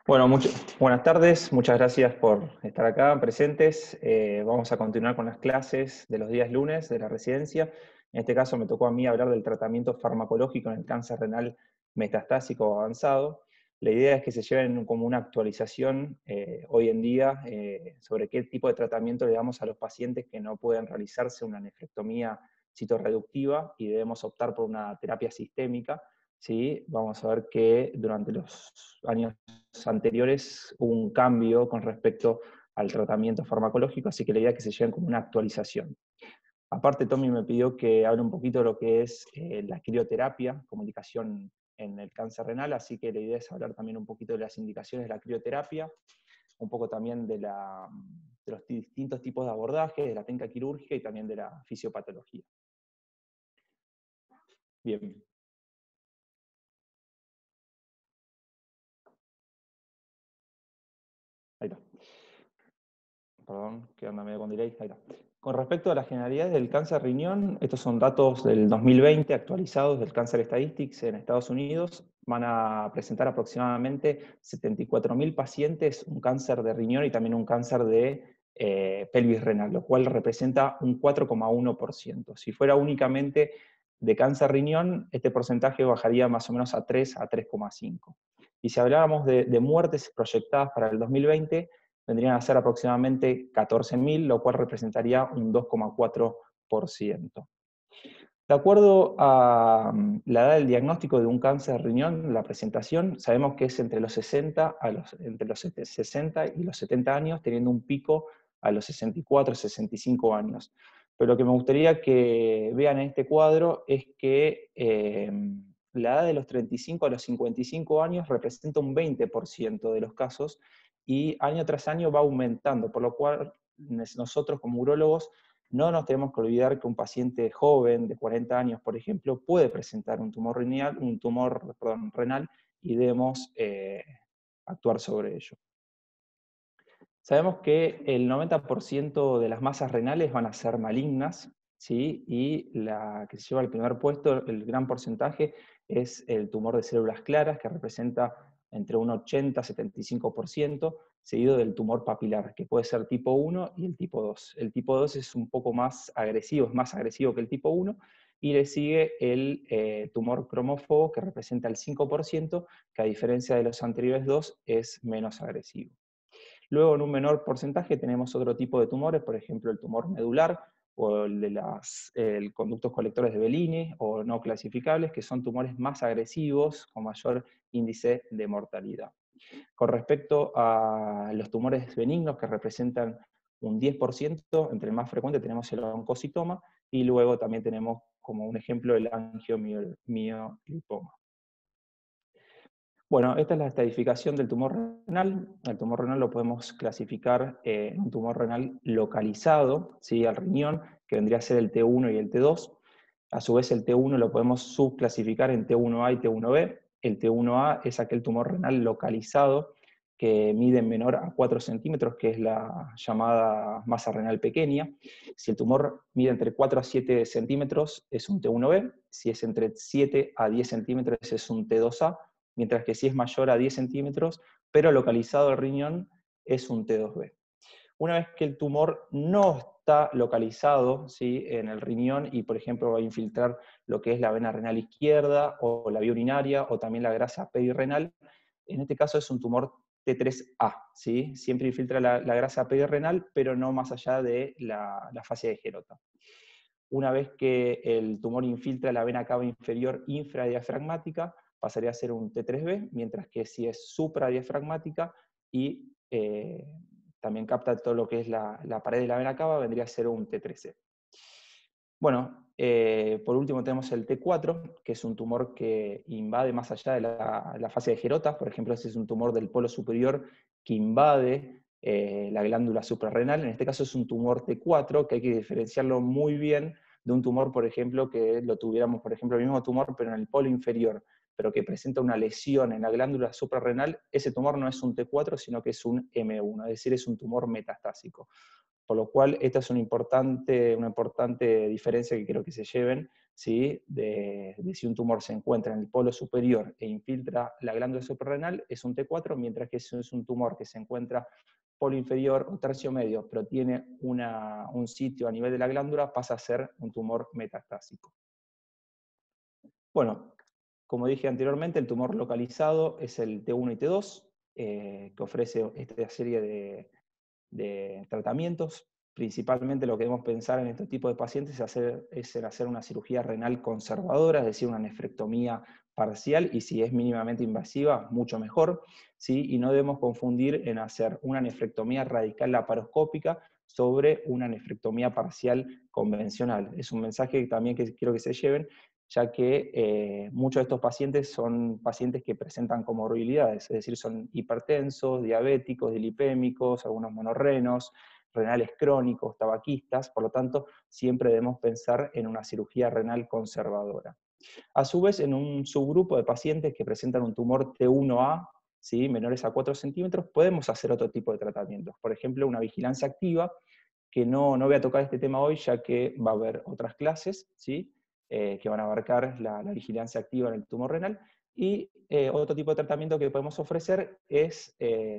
Bueno, buenas tardes, muchas gracias por estar acá presentes. Vamos a continuar con las clases de los días lunes de la residencia. En este caso me tocó a mí hablar del tratamiento farmacológico en el cáncer renal metastásico avanzado. La idea es que se lleven como una actualización hoy en día sobre qué tipo de tratamiento le damos a los pacientes que no pueden realizarse una nefrectomía citorreductiva y debemos optar por una terapia sistémica. ¿Sí? Vamos a ver que durante los años anteriores hubo un cambio con respecto al tratamiento farmacológico, así que la idea es que se lleven como una actualización. Aparte, Tommy me pidió que hable un poquito de lo que es la crioterapia como indicación en el cáncer renal, así que la idea es hablar también un poquito de las indicaciones de la crioterapia, un poco también de los distintos tipos de abordaje, de la técnica quirúrgica y también de la fisiopatología. Bien. Ahí está. Perdón, que anda medio con delay. Ahí está. Con respecto a las generalidades del cáncer riñón, estos son datos del 2020 actualizados del Cancer Statistics en Estados Unidos. Van a presentar aproximadamente 74.000 pacientes un cáncer de riñón y también un cáncer de pelvis renal, lo cual representa un 4,1%. Si fuera únicamente de cáncer riñón, este porcentaje bajaría más o menos a 3 a 3,5. Y si habláramos de muertes proyectadas para el 2020, vendrían a ser aproximadamente 14.000, lo cual representaría un 2,4%. De acuerdo a la edad del diagnóstico de un cáncer de riñón, la presentación, sabemos que es entre los 60 y los 70 años, teniendo un pico a los 64, 65 años. Pero lo que me gustaría que vean en este cuadro es que la edad de los 35 a los 55 años representa un 20% de los casos y año tras año va aumentando, por lo cual nosotros como urólogos no nos tenemos que olvidar que un paciente joven de 40 años, por ejemplo, puede presentar un tumor renal y debemos actuar sobre ello. Sabemos que el 90% de las masas renales van a ser malignas, ¿sí? Y la que se lleva el primer puesto, el gran porcentaje, es el tumor de células claras, que representa entre un 80-75%, seguido del tumor papilar, que puede ser tipo 1 y el tipo 2. El tipo 2 es un poco más agresivo, es más agresivo que el tipo 1, y le sigue el tumor cromófobo, que representa el 5%, que a diferencia de los anteriores dos, es menos agresivo. Luego, en un menor porcentaje, tenemos otro tipo de tumores, por ejemplo, el tumor medular o el de los conductos colectores de Bellini o no clasificables, que son tumores más agresivos con mayor índice de mortalidad. Con respecto a los tumores benignos, que representan un 10%, entre el más frecuente tenemos el oncocitoma, y luego también tenemos como un ejemplo el angiomiolipoma. Bueno, esta es la estadificación del tumor renal. El tumor renal lo podemos clasificar en un tumor renal localizado, ¿sí? Al riñón, que vendría a ser el T1 y el T2. A su vez, el T1 lo podemos subclasificar en T1A y T1B. El T1A es aquel tumor renal localizado que mide menor a 4 centímetros, que es la llamada masa renal pequeña. Si el tumor mide entre 4 a 7 centímetros, es un T1B. Si es entre 7 a 10 centímetros, es un T2A, mientras que si es mayor a 10 centímetros, pero localizado al riñón, es un T2B. Una vez que el tumor no está localizado, ¿sí?, en el riñón y, por ejemplo, va a infiltrar lo que es la vena renal izquierda o la vía urinaria o también la grasa perirrenal, en este caso es un tumor T3A, ¿sí? Siempre infiltra la grasa perirrenal, pero no más allá de la fase de Gerota. Una vez que el tumor infiltra la vena cava inferior infradiafragmática, pasaría a ser un T3B, mientras que si es supradiafragmática y también capta todo lo que es la pared de la vena cava, vendría a ser un T3C. Bueno, por último tenemos el T4, que es un tumor que invade más allá de la fase de Gerota. Por ejemplo, ese es un tumor del polo superior que invade la glándula suprarrenal. En este caso es un tumor T4, que hay que diferenciarlo muy bien de un tumor, por ejemplo, que lo tuviéramos, por ejemplo, el mismo tumor, pero en el polo inferior, pero que presenta una lesión en la glándula suprarrenal. Ese tumor no es un T4, sino que es un M1, es decir, es un tumor metastásico. Por lo cual, esta es una importante diferencia que quiero que se lleven, ¿sí? de si un tumor se encuentra en el polo superior e infiltra la glándula suprarrenal, es un T4, mientras que si es un tumor que se encuentra polo inferior o tercio medio, pero tiene un sitio a nivel de la glándula, pasa a ser un tumor metastásico. Bueno, como dije anteriormente, el tumor localizado es el T1 y T2, que ofrece esta serie de tratamientos. Principalmente lo que debemos pensar en este tipo de pacientes es en hacer una cirugía renal conservadora, es decir, una nefrectomía parcial, y si es mínimamente invasiva, mucho mejor, ¿sí? Y no debemos confundir en hacer una nefrectomía radical laparoscópica sobre una nefrectomía parcial convencional. Es un mensaje también que quiero que se lleven, ya que muchos de estos pacientes son pacientes que presentan comorbilidades, es decir, son hipertensos, diabéticos, dilipémicos, algunos monorrenos, renales crónicos, tabaquistas, por lo tanto, siempre debemos pensar en una cirugía renal conservadora. A su vez, en un subgrupo de pacientes que presentan un tumor T1A, ¿sí? menores a 4 centímetros, podemos hacer otro tipo de tratamientos. Por ejemplo, una vigilancia activa, que no voy a tocar este tema hoy, ya que va a haber otras clases, ¿sí? Que van a abarcar la vigilancia activa en el tumor renal. Y otro tipo de tratamiento que podemos ofrecer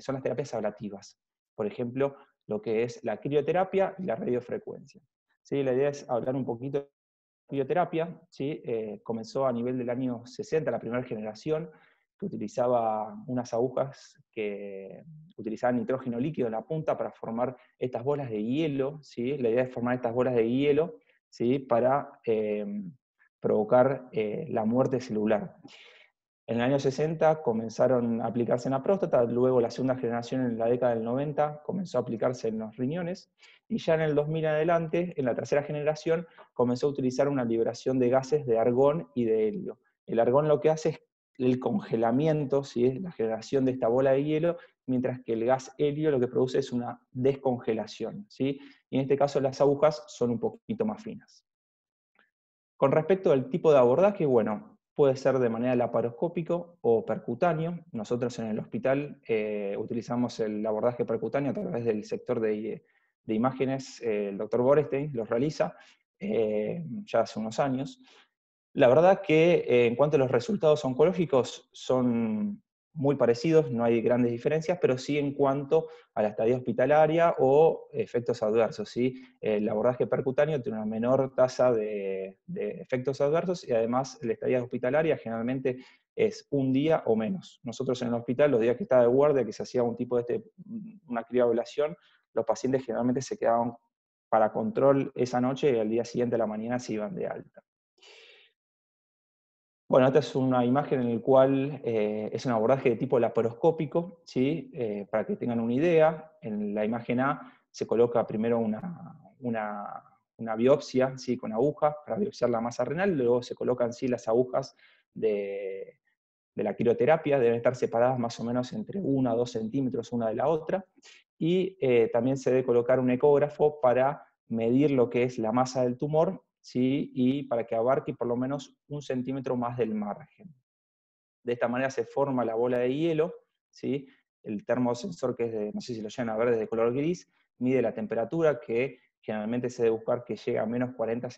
son las terapias ablativas. Por ejemplo, lo que es la crioterapia y la radiofrecuencia. ¿Sí? La idea es hablar un poquito de crioterapia. ¿Sí? Comenzó a nivel del año 60, la primera generación, que utilizaba unas agujas que utilizaban nitrógeno líquido en la punta para formar estas bolas de hielo. ¿Sí? La idea es formar estas bolas de hielo, ¿sí? para provocar la muerte celular. En el año 60 comenzaron a aplicarse en la próstata, luego la segunda generación en la década del 90 comenzó a aplicarse en los riñones, y ya en el 2000 adelante, en la tercera generación, comenzó a utilizar una liberación de gases de argón y de helio. El argón lo que hace es el congelamiento, ¿sí? es la generación de esta bola de hielo, mientras que el gas helio lo que produce es una descongelación, ¿sí? Y en este caso las agujas son un poquito más finas. Con respecto al tipo de abordaje, bueno, puede ser de manera laparoscópico o percutáneo. Nosotros en el hospital utilizamos el abordaje percutáneo a través del sector de imágenes. El doctor Borestein los realiza ya hace unos años. La verdad que en cuanto a los resultados oncológicos son muy parecidos, no hay grandes diferencias, pero sí en cuanto a la estadía hospitalaria o efectos adversos. ¿Sí? El abordaje percutáneo tiene una menor tasa de efectos adversos, y además la estadía hospitalaria generalmente es un día o menos. Nosotros en el hospital, los días que estaba de guardia, que se hacía un tipo de una crioablación, los pacientes generalmente se quedaban para control esa noche y al día siguiente a la mañana se iban de alta. Bueno, esta es una imagen en la cual es un abordaje de tipo laparoscópico, ¿sí? Para que tengan una idea. En la imagen A se coloca primero una biopsia, ¿sí? Con aguja para biopsiar la masa renal, luego se colocan ¿sí? las agujas de la crioterapia, deben estar separadas más o menos entre 1 a 2 centímetros una de la otra, y también se debe colocar un ecógrafo para medir lo que es la masa del tumor, ¿sí? Y para que abarque por lo menos 1 centímetro más del margen. De esta manera se forma la bola de hielo, ¿sí? El termosensor, que es de, no sé si lo llegan a ver, es de color gris, mide la temperatura, que generalmente se debe buscar que llegue a menos 40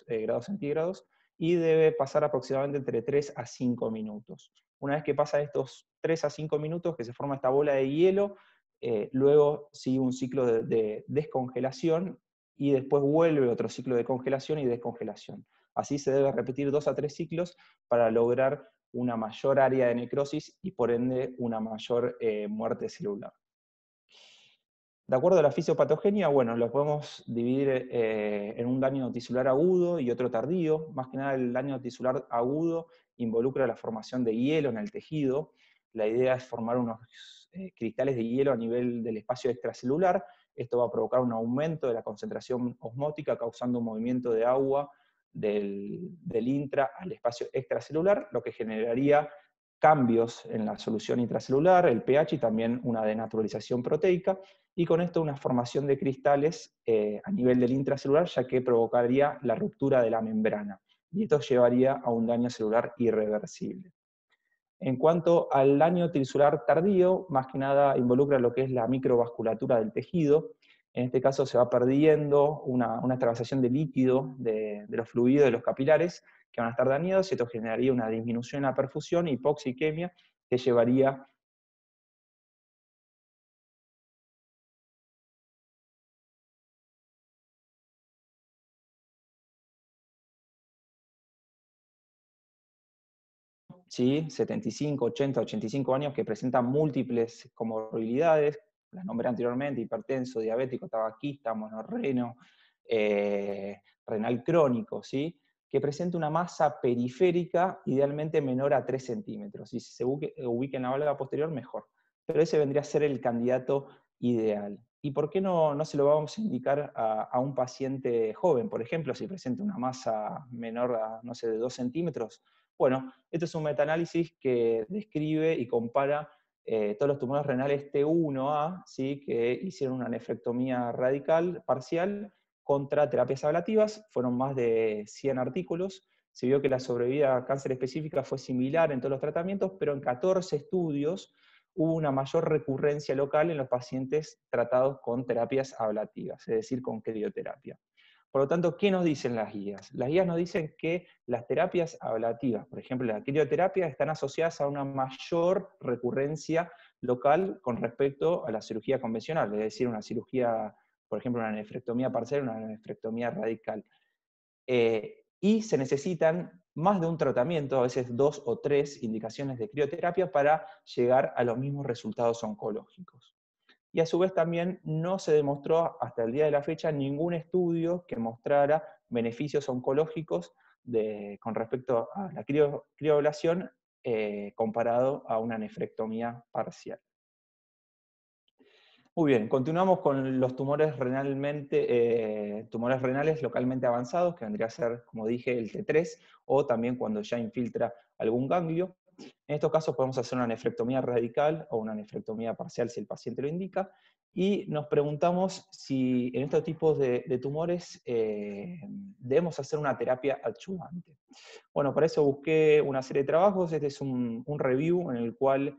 grados centígrados, y debe pasar aproximadamente entre 3 a 5 minutos. Una vez que pasa estos 3 a 5 minutos, que se forma esta bola de hielo, luego sigue un ciclo de descongelación, y después vuelve otro ciclo de congelación y descongelación. Así se debe repetir 2 a 3 ciclos para lograr una mayor área de necrosis y por ende una mayor muerte celular. De acuerdo a la fisiopatogenia, bueno, lo podemos dividir en un daño tisular agudo y otro tardío. Más que nada el daño tisular agudo involucra la formación de hielo en el tejido. La idea es formar unos cristales de hielo a nivel del espacio extracelular. Esto va a provocar un aumento de la concentración osmótica, causando un movimiento de agua del intra al espacio extracelular, lo que generaría cambios en la solución intracelular, el pH, y también una denaturalización proteica, y con esto una formación de cristales a nivel del intracelular, ya que provocaría la ruptura de la membrana, y esto llevaría a un daño celular irreversible. En cuanto al daño tisular tardío, más que nada involucra lo que es la microvasculatura del tejido. En este caso se va perdiendo una extravasación de líquido de los fluidos de los capilares que van a estar dañados, y esto generaría una disminución en la perfusión, hipoxiquemia, que llevaría ¿sí? 75, 80, 85 años, que presentan múltiples comorbilidades, las nombré anteriormente: hipertenso, diabético, tabaquista, monorreno, renal crónico, ¿sí? Que presenta una masa periférica idealmente menor a 3 centímetros. Y si se ubica en la válvula posterior, mejor. Pero ese vendría a ser el candidato ideal. ¿Y por qué no se lo vamos a indicar a un paciente joven? Por ejemplo, si presenta una masa menor a, no sé, de 2 centímetros. Bueno, este es un metaanálisis que describe y compara todos los tumores renales T1A, ¿sí? Que hicieron una nefrectomía radical parcial contra terapias ablativas. Fueron más de 100 artículos. Se vio que la sobrevida a cáncer específica fue similar en todos los tratamientos, pero en 14 estudios hubo una mayor recurrencia local en los pacientes tratados con terapias ablativas, es decir, con crioterapia. Por lo tanto, ¿qué nos dicen las guías? Las guías nos dicen que las terapias ablativas, por ejemplo la crioterapia, están asociadas a una mayor recurrencia local con respecto a la cirugía convencional, es decir, una cirugía, por ejemplo, una nefrectomía parcial, una nefrectomía radical. Y se necesitan más de un tratamiento, a veces 2 o 3 indicaciones de crioterapia para llegar a los mismos resultados oncológicos. Y a su vez también no se demostró hasta el día de la fecha ningún estudio que mostrara beneficios oncológicos con respecto a la crioablación comparado a una nefrectomía parcial. Muy bien, continuamos con los tumores tumores renales localmente avanzados, que vendría a ser, como dije, el T3, o también cuando ya infiltra algún ganglio. En estos casos podemos hacer una nefrectomía radical o una nefrectomía parcial si el paciente lo indica, y nos preguntamos si en estos tipos de tumores debemos hacer una terapia adyuvante. Bueno, para eso busqué una serie de trabajos. Este es un review en el cual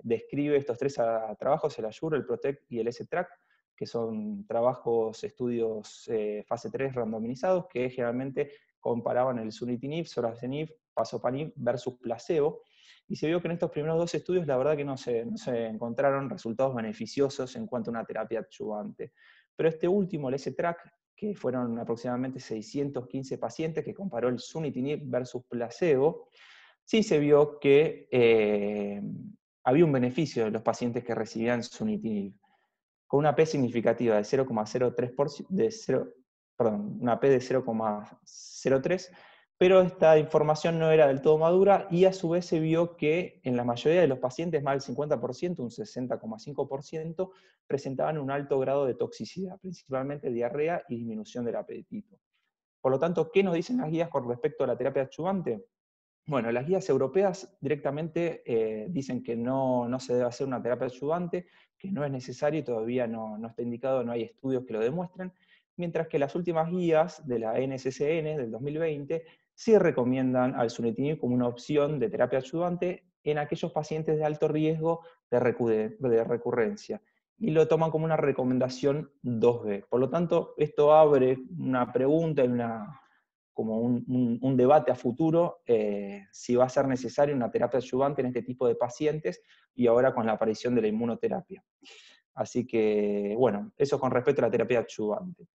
describe estos 3 trabajos: el ASSURE, el PROTECT y el S-TRACK, que son trabajos, estudios fase 3 randomizados, que generalmente comparaban el sunitinib, sorafenib, pazopanib versus placebo. Y se vio que en estos primeros 2 estudios la verdad que no se encontraron resultados beneficiosos en cuanto a una terapia adyuvante. Pero este último, el S-TRACK, que fueron aproximadamente 615 pacientes, que comparó el sunitinib versus placebo, sí se vio que había un beneficio de los pacientes que recibían sunitinib, con una P significativa de 0,03%, una P de 0,03, pero esta información no era del todo madura, y a su vez se vio que en la mayoría de los pacientes, más del 50%, un 60,5%, presentaban un alto grado de toxicidad, principalmente diarrea y disminución del apetito. Por lo tanto, ¿qué nos dicen las guías con respecto a la terapia adyuvante? Bueno, las guías europeas directamente dicen que no se debe hacer una terapia adyuvante, que no es necesario y todavía no está indicado, no hay estudios que lo demuestren, mientras que las últimas guías de la NCCN del 2020 sí recomiendan al sunitinib como una opción de terapia adyuvante en aquellos pacientes de alto riesgo de recurrencia, y lo toman como una recomendación 2B. Por lo tanto, esto abre una pregunta y como un debate a futuro, si va a ser necesaria una terapia adyuvante en este tipo de pacientes, y ahora con la aparición de la inmunoterapia. Así que, bueno, eso con respecto a la terapia adyuvante.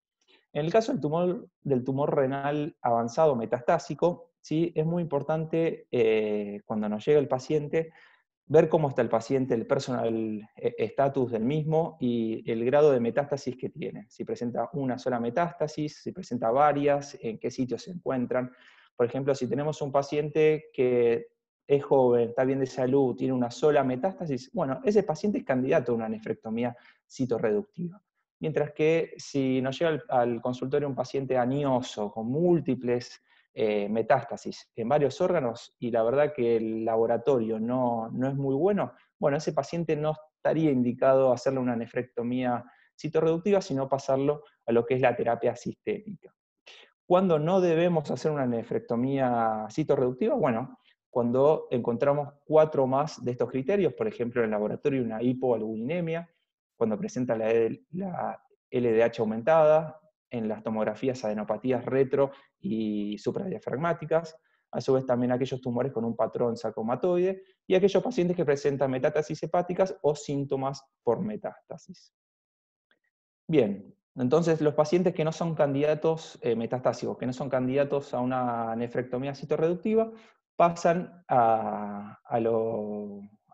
En el caso del tumor renal avanzado metastásico, ¿sí? Es muy importante cuando nos llega el paciente ver cómo está el paciente, el personal estatus del mismo y el grado de metástasis que tiene. Si presenta una sola metástasis, si presenta varias, en qué sitios se encuentran. Por ejemplo, si tenemos un paciente que es joven, está bien de salud, tiene una sola metástasis, bueno, ese paciente es candidato a una nefrectomía citorreductiva. Mientras que si nos llega al consultorio un paciente añoso, con múltiples metástasis en varios órganos, y la verdad que el laboratorio no es muy bueno, bueno, ese paciente no estaría indicado hacerle una nefrectomía citorreductiva, sino pasarlo a lo que es la terapia sistémica. ¿Cuándo no debemos hacer una nefrectomía citorreductiva? Bueno, cuando encontramos 4 más de estos criterios, por ejemplo, en el laboratorio una hipoalbuminemia, cuando presenta la LDH aumentada, en las tomografías adenopatías retro y supradiafragmáticas, a su vez también aquellos tumores con un patrón sarcomatoide, y aquellos pacientes que presentan metástasis hepáticas o síntomas por metástasis. Bien, entonces los pacientes que no son candidatos metastásicos, que no son candidatos a una nefrectomía citorreductiva, pasan al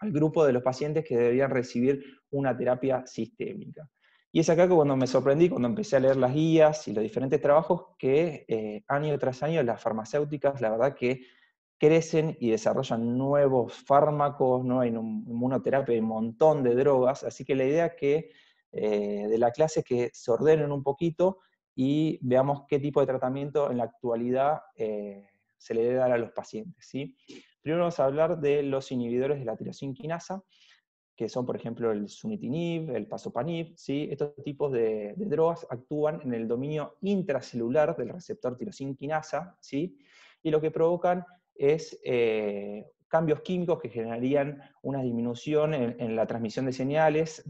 grupo de los pacientes que deberían recibir una terapia sistémica. Y es acá que cuando me sorprendí, cuando empecé a leer las guías y los diferentes trabajos, que año tras año las farmacéuticas, la verdad que crecen y desarrollan nuevos fármacos, nueva inmunoterapia y un montón de drogas, así que la idea de la clase es que se ordenen un poquito y veamos qué tipo de tratamiento en la actualidad se le debe dar a los pacientes, ¿sí? Primero vamos a hablar de los inhibidores de la tirosina quinasa, que son, por ejemplo, el sunitinib, el pazopanib, ¿sí? Estos tipos de drogas actúan en el dominio intracelular del receptor tirosina quinasa, ¿sí? Y lo que provocan es cambios químicos que generarían una disminución en la transmisión de señales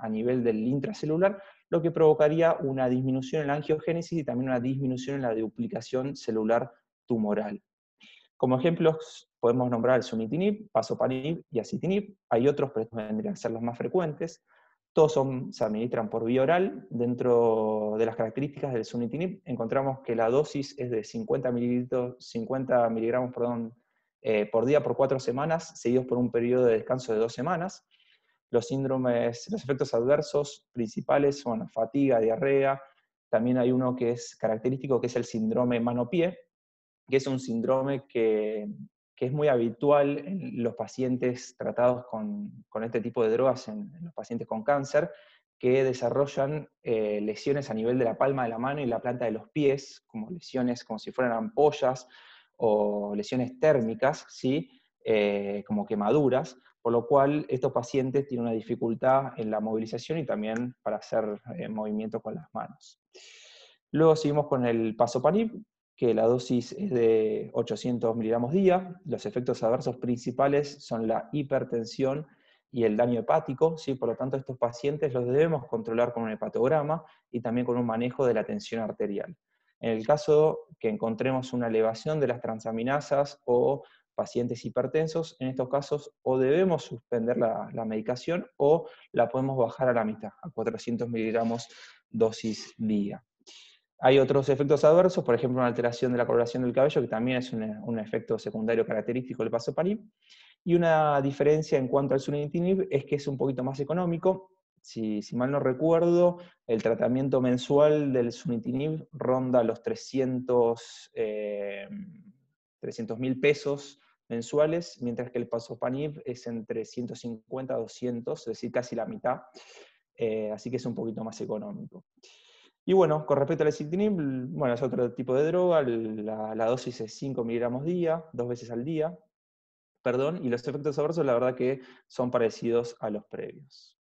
a nivel del intracelular, lo que provocaría una disminución en la angiogénesis y también una disminución en la duplicación celular tumoral. Como ejemplos podemos nombrar el sunitinib, pazopanib y acitinib. Hay otros, pero estos vendrían a ser los más frecuentes. Todos se administran por vía oral. Dentro de las características del sunitinib encontramos que la dosis es de 50 miligramos por día por 4 semanas, seguidos por un periodo de descanso de 2 semanas. Los efectos adversos principales son fatiga, diarrea. También hay uno que es característico, que es el síndrome mano-pie, que es un síndrome que es muy habitual en los pacientes tratados con este tipo de drogas, en los pacientes con cáncer, que desarrollan lesiones a nivel de la palma de la mano y la planta de los pies, como lesiones como si fueran ampollas o lesiones térmicas, ¿sí? Como quemaduras, por lo cual estos pacientes tienen una dificultad en la movilización y también para hacer movimientos con las manos. Luego seguimos con el pazopanib, que la dosis es de 800 miligramos día. Los efectos adversos principales son la hipertensión y el daño hepático, ¿sí? Por lo tanto estos pacientes los debemos controlar con un hepatograma y también con un manejo de la tensión arterial. En el caso que encontremos una elevación de las transaminasas o pacientes hipertensos, en estos casos o debemos suspender la medicación o la podemos bajar a la mitad, a 400 miligramos dosis día. Hay otros efectos adversos, por ejemplo, una alteración de la coloración del cabello, que también es un efecto secundario característico del pazopanib. Y una diferencia en cuanto al sunitinib es que es un poquito más económico. Si mal no recuerdo, el tratamiento mensual del sunitinib ronda los 300.000 pesos mensuales, mientras que el pazopanib es entre 150 a 200, es decir, casi la mitad. Así que es un poquito más económico. Y bueno, con respecto al acitinib, bueno, es otro tipo de droga, la dosis es 5 miligramos día, 2 veces al día, perdón, y los efectos adversos la verdad que son parecidos a los previos.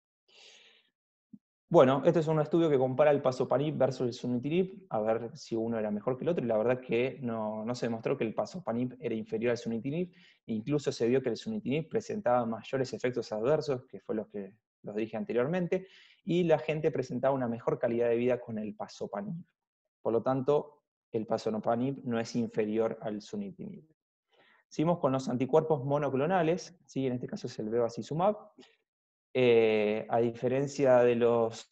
Bueno, este es un estudio que compara el pazopanib versus el sunitinib, a ver si uno era mejor que el otro, y la verdad que no se demostró que el pazopanib era inferior al sunitinib, incluso se vio que el sunitinib presentaba mayores efectos adversos, que fue lo que los dije anteriormente, y la gente presentaba una mejor calidad de vida con el pazopanib. Por lo tanto, el pazopanib no es inferior al sunitinib. Seguimos con los anticuerpos monoclonales, ¿sí? En este caso es el bevacizumab. A diferencia de los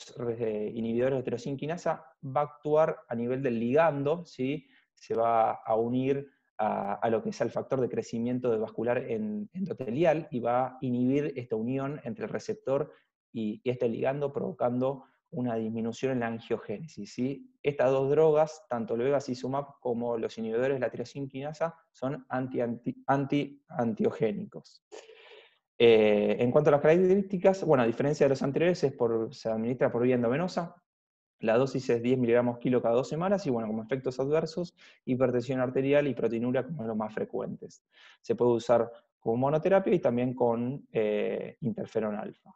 inhibidores de tirosina quinasa, va a actuar a nivel del ligando, ¿sí? Se va a unir a lo que es el factor de crecimiento vascular endotelial y va a inhibir esta unión entre el receptor y este ligando, provocando una disminución en la angiogénesis, ¿sí? Estas dos drogas, tanto el bevacizumab como los inhibidores de la tirosina quinasa, son antiangiogénicos. En cuanto a las características, bueno, a diferencia de los anteriores, se administra por vía endovenosa. La dosis es 10 miligramos kilo cada 2 semanas y bueno, como efectos adversos, hipertensión arterial y proteinuria como los más frecuentes. Se puede usar como monoterapia y también con interferón alfa.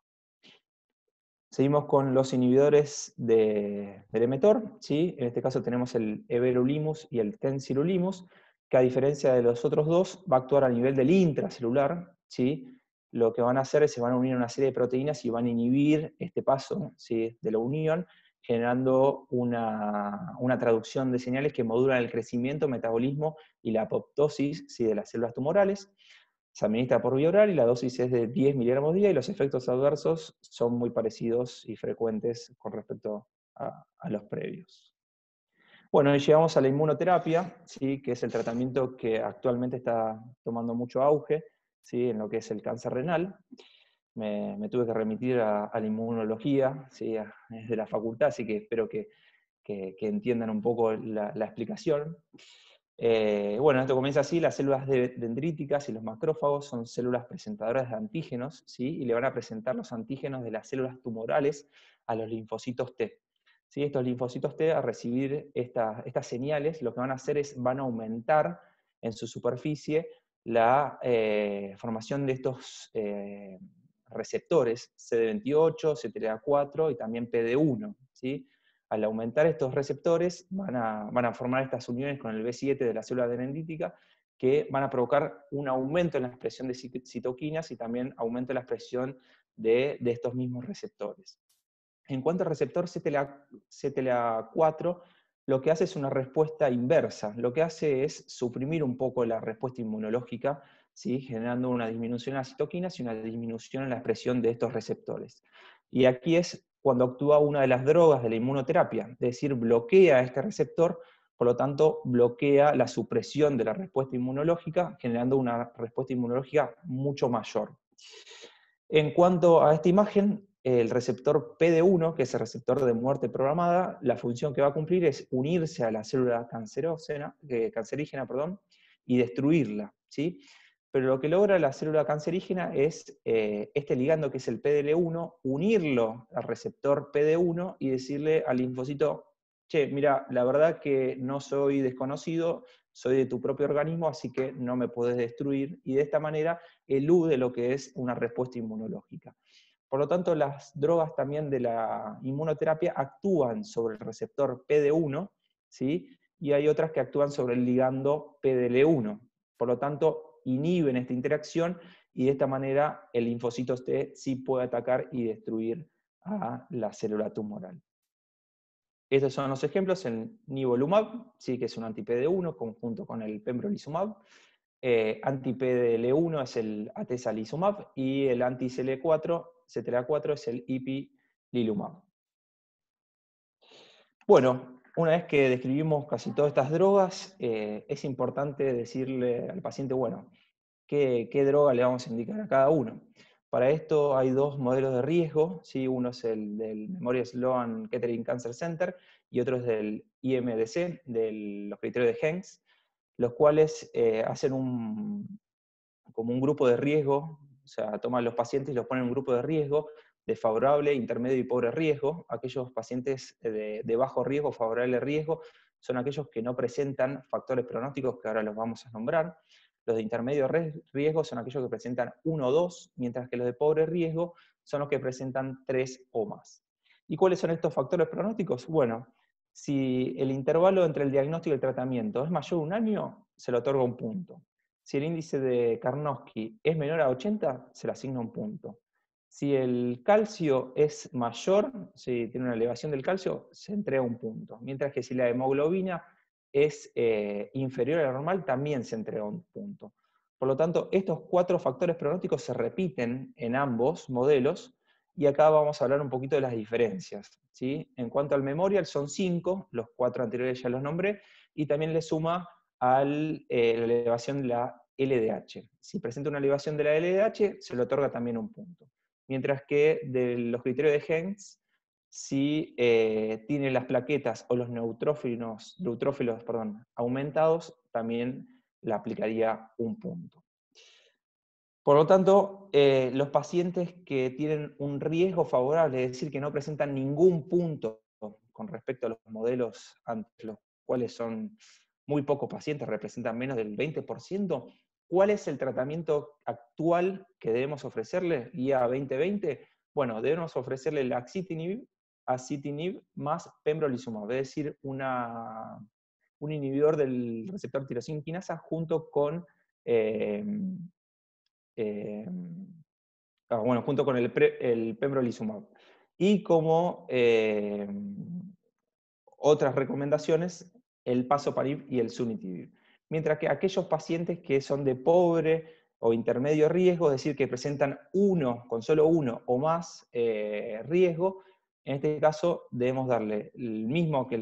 Seguimos con los inhibidores del mTOR, ¿sí? En este caso tenemos el everolimus y el tensilulimus, que a diferencia de los otros dos, va a actuar a nivel del intracelular, ¿sí? lo que van a hacer es se van a unir a una serie de proteínas y van a inhibir este paso, ¿sí?, de la unión, generando una traducción de señales que modulan el crecimiento, metabolismo y la apoptosis, ¿sí?, de las células tumorales. Se administra por vía oral y la dosis es de 10 miligramos día y los efectos adversos son muy parecidos y frecuentes con respecto a los previos. Bueno, y llegamos a la inmunoterapia, ¿sí?, que es el tratamiento que actualmente está tomando mucho auge, ¿sí?, en lo que es el cáncer renal. Me tuve que remitir a la inmunología, ¿sí?, es de la facultad, así que espero que entiendan un poco la explicación. Bueno, esto comienza así: las células dendríticas y los macrófagos son células presentadoras de antígenos, ¿sí?, y le van a presentar los antígenos de las células tumorales a los linfocitos T. ¿Sí? Estos linfocitos T, al recibir estas señales, lo que van a hacer es van a aumentar en su superficie la formación de estos receptores, CD28, CTLA4 y también PD1, ¿sí? Al aumentar estos receptores, van a formar estas uniones con el B7 de la célula dendrítica, que van a provocar un aumento en la expresión de citoquinas y también aumento en la expresión de estos mismos receptores. En cuanto al receptor CTLA4, lo que hace es una respuesta inversa. Lo que hace es suprimir un poco la respuesta inmunológica, ¿sí?, generando una disminución en las citoquinas y una disminución en la expresión de estos receptores. Y aquí es cuando actúa una de las drogas de la inmunoterapia, es decir, bloquea este receptor, por lo tanto bloquea la supresión de la respuesta inmunológica, generando una respuesta inmunológica mucho mayor. En cuanto a esta imagen, el receptor PD1, que es el receptor de muerte programada, la función que va a cumplir es unirse a la célula cancerígena, y destruirla, ¿sí? Pero lo que logra la célula cancerígena es este ligando, que es el PDL1, unirlo al receptor PD1 y decirle al linfocito: che, mira, la verdad que no soy desconocido, soy de tu propio organismo, así que no me puedes destruir, y de esta manera elude lo que es una respuesta inmunológica. Por lo tanto, las drogas también de la inmunoterapia actúan sobre el receptor PD1, ¿sí?, y hay otras que actúan sobre el ligando PDL1. Por lo tanto, inhiben esta interacción y de esta manera el linfocito T sí puede atacar y destruir a la célula tumoral. Estos son los ejemplos: el nivolumab, ¿sí?, que es un anti-PD1 conjunto con el pembrolizumab. Anti-PDL1 es el atezolizumab y el anti-CTLA4 es el ipilimumab. Bueno, una vez que describimos casi todas estas drogas, es importante decirle al paciente, bueno, qué droga le vamos a indicar a cada uno. Para esto hay dos modelos de riesgo, ¿sí? Uno es el del Memorial Sloan Kettering Cancer Center y otro es del IMDC, de los criterios de Henx, los cuales hacen como un grupo de riesgo, o sea, toman los pacientes y los ponen en un grupo de riesgo, de favorable, intermedio y pobre riesgo. Aquellos pacientes de bajo riesgo, favorable riesgo, son aquellos que no presentan factores pronósticos, que ahora los vamos a nombrar. Los de intermedio riesgo son aquellos que presentan 1 o 2, mientras que los de pobre riesgo son los que presentan 3 o más. ¿Y cuáles son estos factores pronósticos? Bueno, si el intervalo entre el diagnóstico y el tratamiento es mayor a 1 año, se le otorga un punto. Si el índice de Karnofsky es menor a 80, se le asigna un punto. Si el calcio es mayor, si tiene una elevación del calcio, se entrega un punto. Mientras que si la hemoglobina es inferior a la normal, también se entrega un punto. Por lo tanto, estos 4 factores pronósticos se repiten en ambos modelos, y acá vamos a hablar un poquito de las diferencias, ¿sí? En cuanto al memorial, son 5, los 4 anteriores ya los nombré, y también le suma la elevación de la LDH. Si presenta una elevación de la LDH, se le otorga también un punto. Mientras que de los criterios de Henx, si tiene las plaquetas o los neutrófilos aumentados, también le aplicaría un punto. Por lo tanto, los pacientes que tienen un riesgo favorable, es decir, que no presentan ningún punto con respecto a los modelos ante los cuales son muy pocos pacientes, representan menos del 20%, ¿cuál es el tratamiento actual que debemos ofrecerle, guía 2020? Bueno, debemos ofrecerle el axitinib más pembrolizumab, es decir, un inhibidor del receptor tirosina quinasa junto con bueno, junto con el pembrolizumab. Y como otras recomendaciones, el pazopanib y el sunitinib. Mientras que aquellos pacientes que son de pobre o intermedio riesgo, es decir, que presentan con solo uno o más riesgo, en este caso debemos darle el mismo que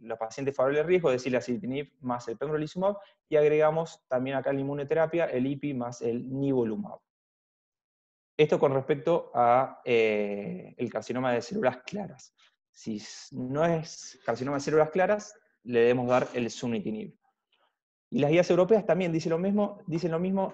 los pacientes favorables de riesgo, es decir, la axitinib más el pembrolizumab, y agregamos también acá en la inmunoterapia el IPI más el nivolumab. Esto con respecto a el carcinoma de células claras. Si no es carcinoma de células claras, le debemos dar el sunitinib. Y las guías europeas también dicen lo mismo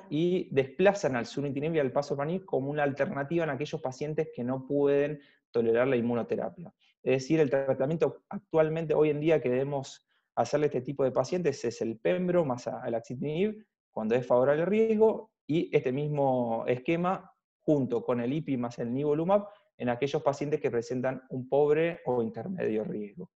y desplazan al sunitinib y al pazopanib como una alternativa en aquellos pacientes que no pueden tolerar la inmunoterapia. Es decir, el tratamiento actualmente, hoy en día, que debemos hacerle a este tipo de pacientes es el pembro más el axitinib, cuando es favorable al riesgo, y este mismo esquema junto con el IPI más el nivolumab en aquellos pacientes que presentan un pobre o intermedio riesgo.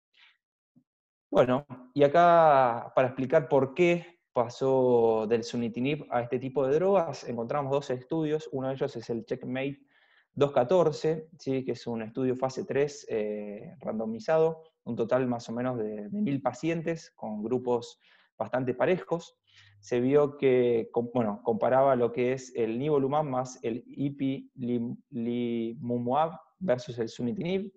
Bueno, y acá para explicar por qué pasó del sunitinib a este tipo de drogas, encontramos dos estudios. Uno de ellos es el Checkmate 214, ¿sí? Que es un estudio fase 3 randomizado, un total más o menos de 1000 pacientes con grupos bastante parejos. Se vio que, bueno, comparaba lo que es el nivolumab más el ipilimumab versus el sunitinib.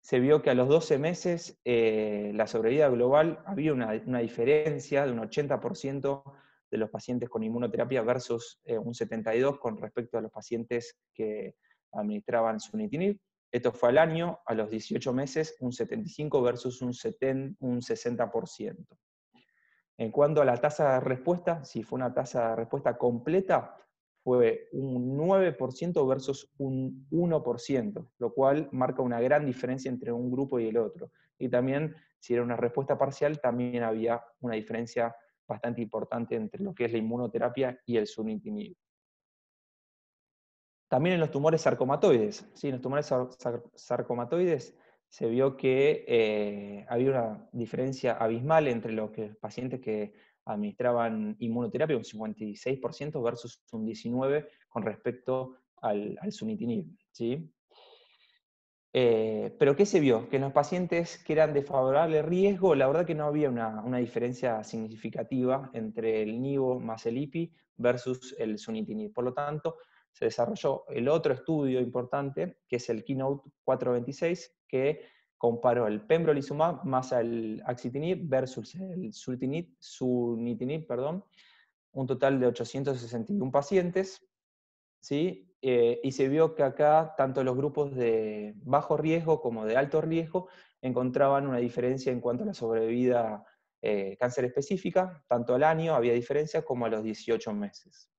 Se vio que a los 12 meses la sobrevida global había una diferencia de un 80% de los pacientes con inmunoterapia versus un 72% con respecto a los pacientes que administraban sunitinib. Esto fue al año, a los 18 meses un 75% versus un 60%. En cuanto a la tasa de respuesta, si fue una tasa de respuesta completa, fue un 9% versus un 1%, lo cual marca una gran diferencia entre un grupo y el otro. Y también, si era una respuesta parcial, también había una diferencia bastante importante entre lo que es la inmunoterapia y el sunitinib. También en los tumores sarcomatoides, ¿sí? En los tumores sarcomatoides se vio que había una diferencia abismal entre los pacientes que administraban inmunoterapia, un 56% versus un 19% con respecto al sunitinib, ¿sí? Pero ¿qué se vio? Que en los pacientes que eran de favorable riesgo, la verdad que no había una diferencia significativa entre el nivo más el IPI versus el sunitinib. Por lo tanto, se desarrolló el otro estudio importante, que es el Keynote 426, que comparó el pembrolizumab más el axitinib versus el sunitinib, un total de 861 pacientes, ¿sí? Y se vio que acá tanto los grupos de bajo riesgo como de alto riesgo encontraban una diferencia en cuanto a la sobrevida cáncer específica, tanto al año había diferencia como a los 18 meses.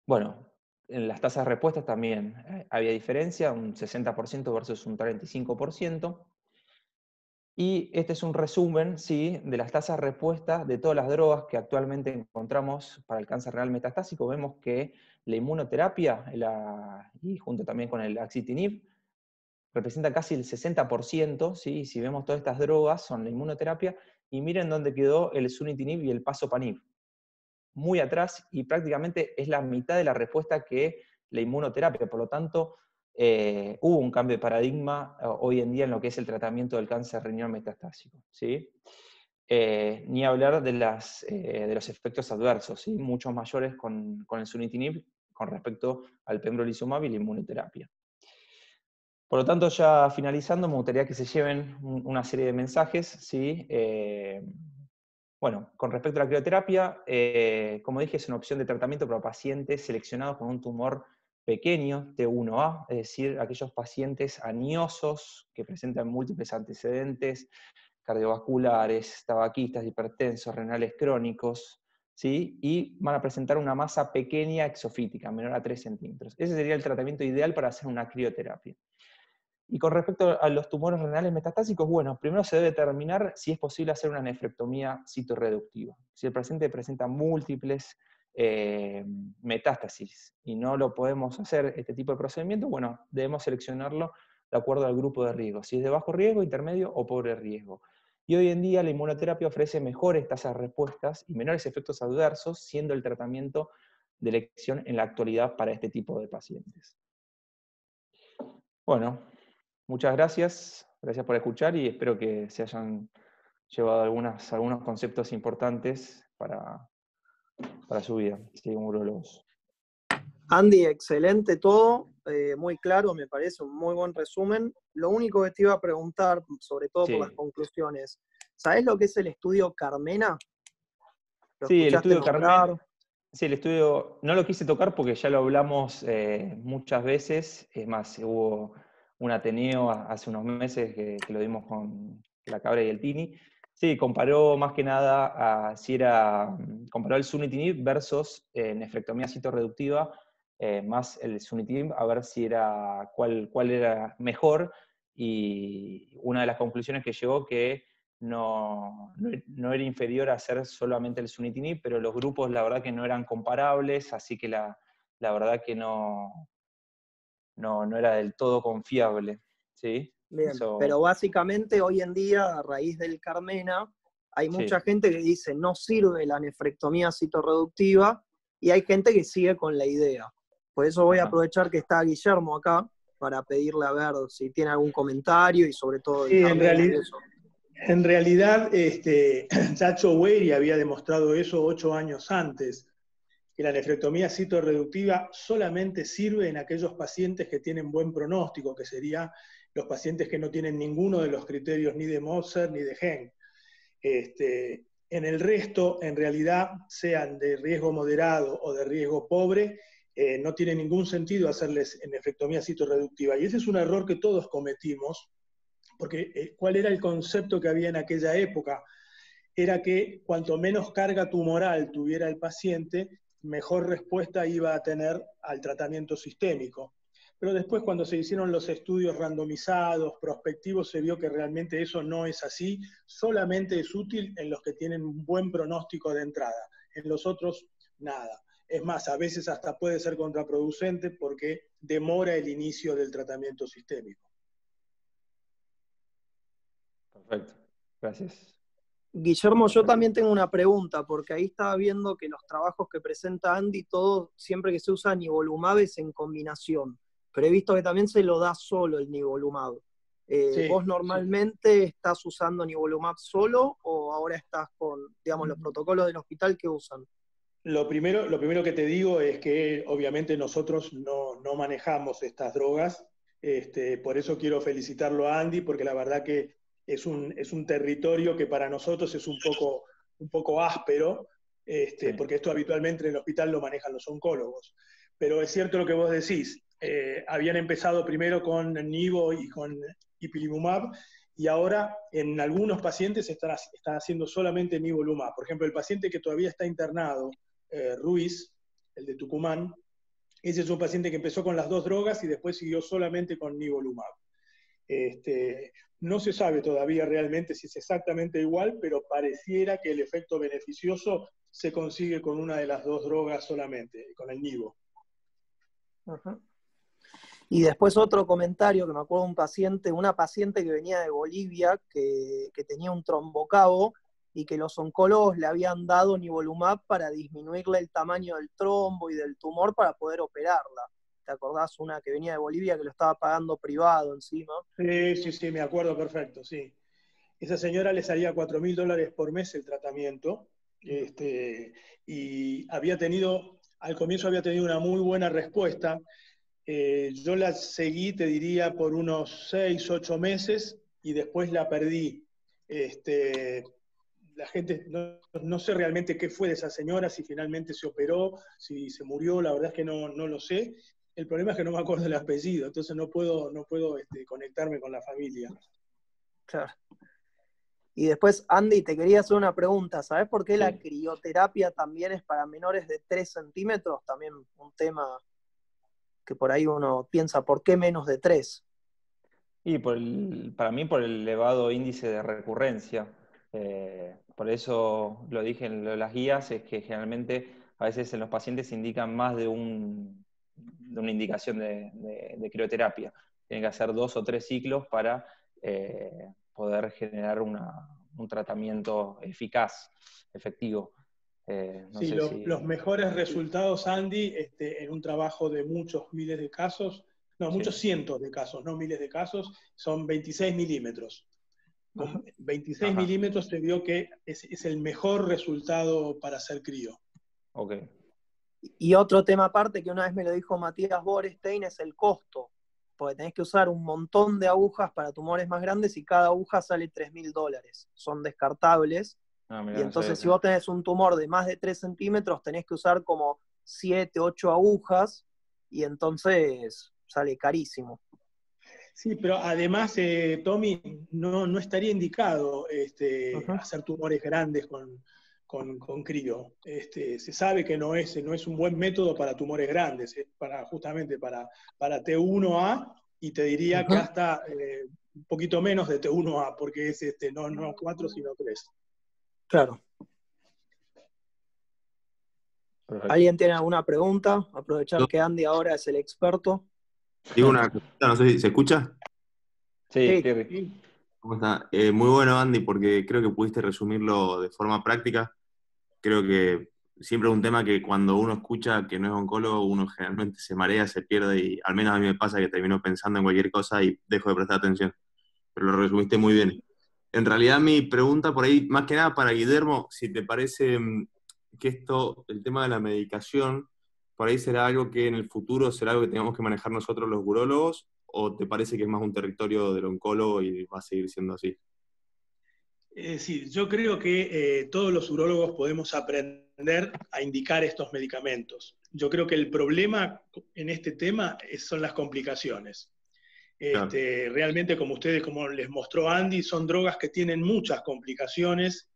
Bueno, en las tasas de respuestas también había diferencia, un 60% versus un 35%. Y este es un resumen, ¿sí?, de las tasas de respuesta de todas las drogas que actualmente encontramos para el cáncer renal metastásico. Vemos que la inmunoterapia, y junto también con el axitinib, representa casi el 60%, ¿sí? Si vemos todas estas drogas, son la inmunoterapia, y miren dónde quedó el sunitinib y el pazopanib. Muy atrás, y prácticamente es la mitad de la respuesta que la inmunoterapia. Por lo tanto, hubo un cambio de paradigma hoy en día en lo que es el tratamiento del cáncer renal metastásico, ¿sí? Ni hablar de los efectos adversos, ¿sí?, muchos mayores con el sunitinib con respecto al pembrolizumab y la inmunoterapia. Por lo tanto, ya finalizando, me gustaría que se lleven una serie de mensajes, ¿sí? Bueno, con respecto a la crioterapia, como dije, es una opción de tratamiento para pacientes seleccionados con un tumor pequeño, T1A, es decir, aquellos pacientes añosos que presentan múltiples antecedentes cardiovasculares, tabaquistas, hipertensos, renales crónicos, ¿sí? Y van a presentar una masa pequeña exofítica, menor a 3 centímetros. Ese sería el tratamiento ideal para hacer una crioterapia. Y con respecto a los tumores renales metastásicos, bueno, primero se debe determinar si es posible hacer una nefrectomía citorreductiva. Si el paciente presenta múltiples metástasis y no lo podemos hacer este tipo de procedimiento, bueno, debemos seleccionarlo de acuerdo al grupo de riesgo, si es de bajo riesgo, intermedio o pobre riesgo. Y hoy en día la inmunoterapia ofrece mejores tasas de respuestas y menores efectos adversos, siendo el tratamiento de elección en la actualidad para este tipo de pacientes. Bueno, muchas gracias. Gracias por escuchar y espero que se hayan llevado algunos conceptos importantes para su vida, si urólogos. Andy, excelente todo, muy claro, me parece un muy buen resumen. Lo único que te iba a preguntar, sobre todo por las Sí. conclusiones, ¿sabés lo que es el estudio Carmena? ¿Lo Sí, el escuchaste estudio nombrar? Carmen. Sí, el estudio no lo quise tocar porque ya lo hablamos muchas veces. Es más, hubo un Ateneo hace unos meses que lo dimos con la Cabra y el Tini. Sí, comparó más que nada comparó el sunitinib versus nefrectomía citorreductiva, más el sunitinib, a ver cuál era mejor. Y una de las conclusiones que llegó que no era inferior a hacer solamente el sunitinib, pero los grupos la verdad que no eran comparables, así que la verdad que no era del todo confiable. ¿Sí? Bien, Eso, pero básicamente hoy en día, a raíz del Carmena, hay mucha sí. gente que dice no sirve la nefrectomía citorreductiva y hay gente que sigue con la idea. Por eso voy a Ajá. aprovechar que está Guillermo acá para pedirle a ver si tiene algún comentario y sobre todo el Sí, Carmena y eso. en realidad Chacho Weiri había demostrado eso 8 años antes, que la nefrectomía citorreductiva solamente sirve en aquellos pacientes que tienen buen pronóstico, que serían los pacientes que no tienen ninguno de los criterios ni de Moser ni de Henn. En el resto, en realidad, sean de riesgo moderado o de riesgo pobre, no tiene ningún sentido hacerles nefrectomía citorreductiva. Y ese es un error que todos cometimos, porque ¿cuál era el concepto que había en aquella época? Era que cuanto menos carga tumoral tuviera el paciente, mejor respuesta iba a tener al tratamiento sistémico. Pero después, cuando se hicieron los estudios randomizados, prospectivos, se vio que realmente eso no es así, solamente es útil en los que tienen un buen pronóstico de entrada, en los otros nada. Es más, a veces hasta puede ser contraproducente porque demora el inicio del tratamiento sistémico. Perfecto. Gracias. Guillermo, yo Perfecto. también tengo una pregunta, porque ahí estaba viendo que los trabajos que presenta Andy, todo, siempre que se usa nivolumab es en combinación, pero he visto que también se lo da solo el nivolumab. ¿Vos Sí, normalmente estás usando nivolumab solo o ahora estás con, digamos, los sí. protocolos del hospital que usan? Lo primero que te digo es que obviamente nosotros no manejamos estas drogas, por eso quiero felicitarlo a Andy, porque la verdad que es un territorio que para nosotros es un poco áspero, Sí. porque esto habitualmente en el hospital lo manejan los oncólogos. Pero es cierto lo que vos decís, habían empezado primero con Nivo y con ipilimumab, y ahora en algunos pacientes están haciendo solamente nivolumab. Por ejemplo, el paciente que todavía está internado, Ruiz, el de Tucumán, ese es un paciente que empezó con las dos drogas y después siguió solamente con nivolumab. No se sabe todavía realmente si es exactamente igual, pero pareciera que el efecto beneficioso se consigue con una de las dos drogas solamente, con el nivo. Ajá. Y después otro comentario que me acuerdo de un paciente, una paciente que venía de Bolivia, que tenía un trombocabo y que los oncólogos le habían dado nivolumab para disminuirle el tamaño del trombo y del tumor para poder operarla. ¿Te acordás? Una que venía de Bolivia que lo estaba pagando privado encima. Sí, me acuerdo perfecto, sí. Esa señora le salía $4.000 por mes el tratamiento, y al comienzo había tenido una muy buena respuesta. Yo la seguí, te diría, por unos 6, 8 meses y después la perdí. La gente, no sé realmente qué fue de esa señora, si finalmente se operó, si se murió, la verdad es que no lo sé. El problema es que no me acuerdo el apellido, entonces no puedo conectarme con la familia. Claro. Y después, Andy, te quería hacer una pregunta. ¿Sabés por qué la Sí. crioterapia también es para menores de 3 centímetros? También un tema que por ahí uno piensa, ¿por qué menos de 3? Y para mí por el elevado índice de recurrencia. Por eso lo dije en lo de las guías, es que generalmente a veces en los pacientes se indican más de una indicación de crioterapia. Tienen que hacer 2 o 3 ciclos para poder generar un tratamiento eficaz, efectivo. No Sí, sé si... los mejores resultados, Andy, en un trabajo de muchos miles de casos, no, Sí. muchos cientos de casos, no miles de casos, son 26 milímetros. Ajá. Con 26 Ajá. milímetros se vio que es el mejor resultado para hacer crío. Ok. Y otro tema aparte que una vez me lo dijo Matías Borestein es el costo, porque tenés que usar un montón de agujas para tumores más grandes y cada aguja sale $3.000. Son descartables. Mirá, Y no sabía entonces si eso. vos tenés un tumor de más de 3 centímetros, tenés que usar como 7, 8 agujas y entonces sale carísimo. Sí, pero además, Tommy, no estaría indicado hacer tumores grandes con crío. Se sabe que no es un buen método para tumores grandes, es justamente para T1A, y te diría que hasta un poquito menos de T1A, porque es no 4, sino 3. Claro. Perfecto. ¿Alguien tiene alguna pregunta? Aprovechar que Andy ahora es el experto. Digo una cosita, no sé si se escucha. Sí, Sí. Thierry. ¿Cómo está? Muy bueno, Andy, porque creo que pudiste resumirlo de forma práctica. Creo que siempre es un tema que cuando uno escucha que no es oncólogo, uno generalmente se marea, se pierde, y al menos a mí me pasa que termino pensando en cualquier cosa y dejo de prestar atención. Pero lo resumiste muy bien. En realidad mi pregunta por ahí, más que nada para Guillermo, si te parece que el tema de la medicación, por ahí será algo que en el futuro será algo que tengamos que manejar nosotros los urólogos, o te parece que es más un territorio del oncólogo y va a seguir siendo así. Sí, yo creo que todos los urólogos podemos aprender a indicar estos medicamentos. Yo creo que el problema en este tema son las complicaciones. Claro. Realmente, como les mostró Andy, son drogas que tienen muchas complicaciones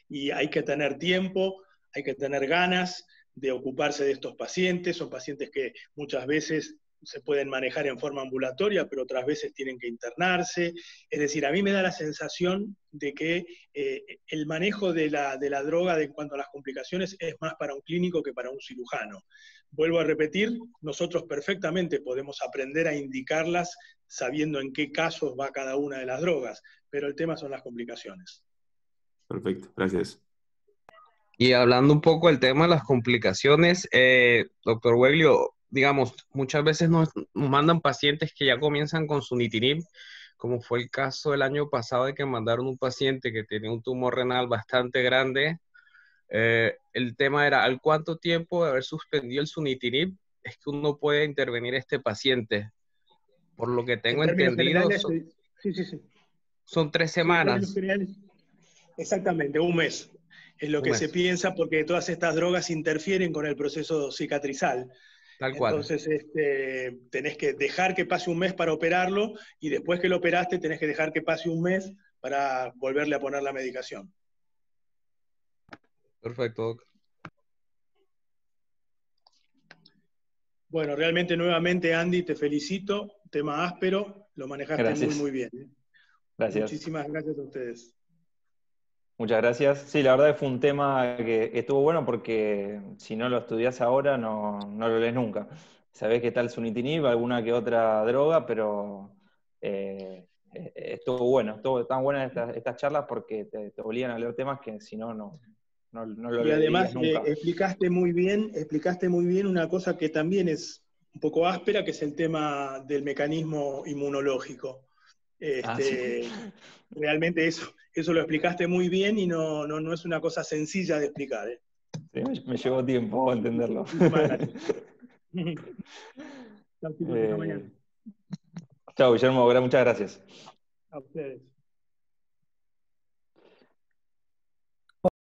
y hay que tener tiempo, hay que tener ganas de ocuparse de estos pacientes. Son pacientes que muchas veces se pueden manejar en forma ambulatoria, pero otras veces tienen que internarse. Es decir, a mí me da la sensación de que el manejo de la droga en cuanto a las complicaciones es más para un clínico que para un cirujano. Vuelvo a repetir, nosotros perfectamente podemos aprender a indicarlas sabiendo en qué casos va cada una de las drogas, pero el tema son las complicaciones. Perfecto, gracias. Y hablando un poco del tema de las complicaciones, doctor Weglio, digamos, muchas veces nos mandan pacientes que ya comienzan con sunitinib, como fue el caso del año pasado de que mandaron un paciente que tenía un tumor renal bastante grande. El tema era, ¿al cuánto tiempo de haber suspendido el sunitinib es que uno puede intervenir a este paciente? Por lo que tengo En términos entendido, generales, sí. son 3 Sí, en términos semanas. generales, exactamente, un mes. Es lo Un que mes. se piensa porque todas estas drogas interfieren con el proceso cicatrizal. Tal cual. Entonces tenés que dejar que pase un mes para operarlo y después que lo operaste tenés que dejar que pase un mes para volverle a poner la medicación. Perfecto, doc. Bueno, realmente nuevamente, Andy, te felicito. Tema áspero, lo manejaste Gracias. muy bien. Gracias. Muchísimas gracias a ustedes. Muchas gracias. Sí, la verdad que fue un tema que estuvo bueno porque si no lo estudias ahora no lo lees nunca. Sabés qué tal sunitinib, alguna que otra droga, pero estuvo bueno. Estuvo tan buenas estas charlas porque te obligan a leer temas que si no lo Y leerías además nunca. explicaste muy bien una cosa que también es un poco áspera, que es el tema del mecanismo inmunológico. Sí. Realmente eso lo explicaste muy bien y no es una cosa sencilla de explicar. Sí, me llevó tiempo entenderlo. Muchísimas gracias. Chao, chicos, hasta mañana. Chao, Guillermo, muchas gracias. A ustedes.